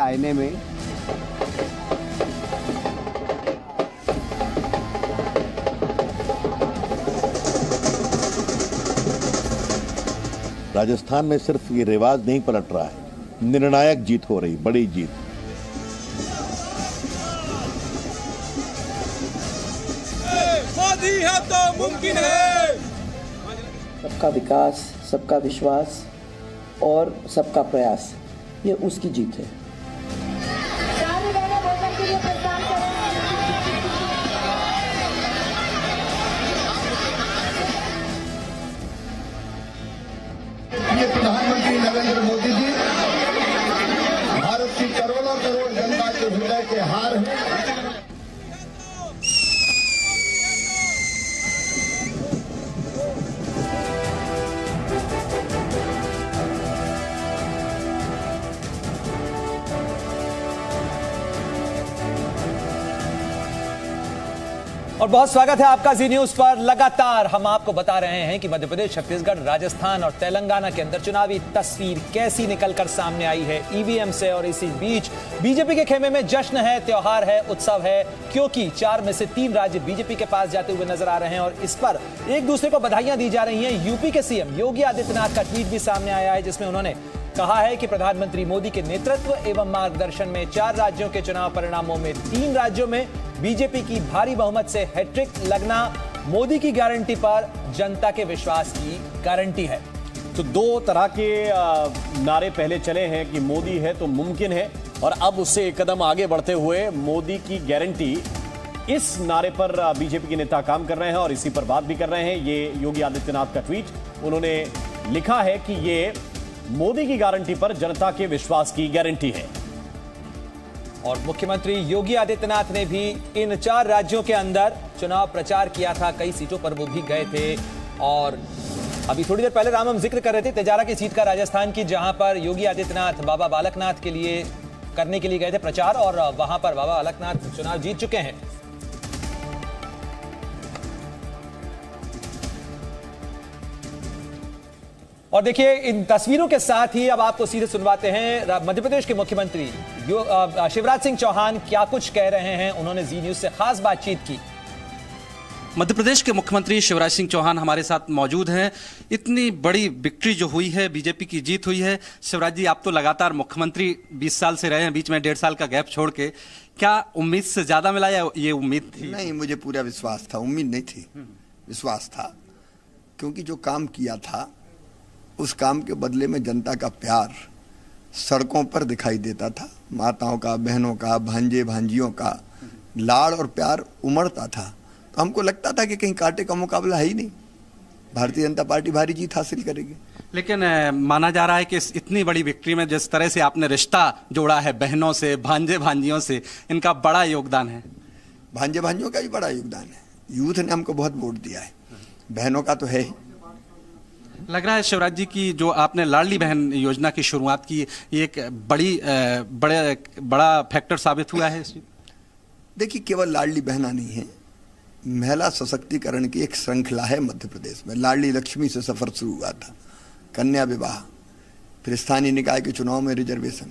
आईने में। राजस्थान में सिर्फ ये रिवाज नहीं पलट रहा है, निर्णायक जीत हो रही, बड़ी जीत। मोदी है तो मुमकिन है। सबका विकास, सबका विश्वास और सबका प्रयास, ये उसकी जीत है। ये प्रधानमंत्री नरेंद्र मोदी जी भारत की करोड़ों करोड़ जनता के हृदय के हार हैं। और बहुत स्वागत है आपका जी न्यूज पर। लगातार हम आपको बता रहे हैं कि मध्य प्रदेश, छत्तीसगढ़, राजस्थान और तेलंगाना के अंदर चुनावी तस्वीर कैसी निकलकर सामने आई है ईवीएम से। और इसी बीच बीजेपी के खेमे में जश्न है, त्योहार है, उत्सव है, क्योंकि 4 में से 3 राज्य बीजेपी के पास जाते हुए नजर आ रहे हैं और इस पर एक दूसरे को बधाइयां दी जा रही हैं। यूपी के सीएम योगी आदित्यनाथ का ट्वीट भी सामने आया है, जिसमें उन्होंने कहा है कि प्रधानमंत्री मोदी के नेतृत्व एवं मार्गदर्शन में 4 राज्यों के चुनाव परिणामों में 3 राज्यों में बीजेपी की भारी बहुमत से हैट्रिक लगना मोदी की गारंटी पर जनता के विश्वास की गारंटी है। तो 2 तरह के नारे पहले चले हैं कि मोदी है तो मुमकिन है, और अब उससे एक कदम आगे बढ़ते हुए मोदी की गारंटी, इस नारे पर बीजेपी के नेता काम कर रहे हैं और इसी पर बात भी कर रहे हैं। ये योगी आदित्यनाथ का ट्वीट, उन्होंने लिखा है कि ये मोदी की गारंटी पर जनता के विश्वास की गारंटी है। और मुख्यमंत्री योगी आदित्यनाथ ने भी इन 4 राज्यों के अंदर चुनाव प्रचार किया था, कई सीटों पर वो भी गए थे। और अभी थोड़ी देर पहले राम हम जिक्र कर रहे थे तेजारा की सीट का, राजस्थान की, जहां पर योगी आदित्यनाथ बाबा बालकनाथ के लिए करने के लिए गए थे प्रचार, और वहां पर बाबा बालकनाथ चुनाव जीत चुके हैं। और देखिए, इन तस्वीरों के साथ ही अब आपको सीधे सुनवाते हैं मध्य प्रदेश के मुख्यमंत्री शिवराज सिंह चौहान क्या कुछ कह रहे हैं। उन्होंने जी न्यूज से खास बातचीत की। मध्य प्रदेश के मुख्यमंत्री शिवराज सिंह चौहान हमारे साथ मौजूद हैं। इतनी बड़ी विक्ट्री जो हुई है, बीजेपी की जीत हुई है। शिवराज जी, आप तो लगातार मुख्यमंत्री 20 साल से रहे हैं, बीच में 1.5 साल का गैप छोड़ के, क्या उम्मीद से ज्यादा मिला या ये उम्मीद थी? नहीं, मुझे पूरा विश्वास था, उम्मीद नहीं थी, विश्वास था। क्योंकि जो काम किया था उस काम के बदले में जनता का प्यार सड़कों पर दिखाई देता था। माताओं का, बहनों का, भांजे भांजियों का लाड़ और प्यार उमड़ता था। तो हमको लगता था कि कहीं कांटे का मुकाबला है ही नहीं, भारतीय जनता पार्टी भारी जीत हासिल करेगी। लेकिन माना जा रहा है कि इतनी बड़ी विक्ट्री में जिस तरह से आपने रिश्ता जोड़ा है बहनों से, भांजे भांजियों से, इनका बड़ा योगदान है। भांजे भांजियों का भी बड़ा योगदान है। यूथ ने हमको बहुत वोट दिया है, बहनों का तो है ही। लग रहा है शिवराज जी की जो आपने लाडली बहन योजना की शुरुआत की, ये एक बड़ा फैक्टर साबित हुआ है। देखिए, केवल लाडली बहना नहीं है, महिला सशक्तिकरण की एक श्रृंखला है मध्य प्रदेश में। लाडली लक्ष्मी से सफर शुरू हुआ था, कन्या विवाह, फिर स्थानीय निकाय के चुनाव में रिजर्वेशन,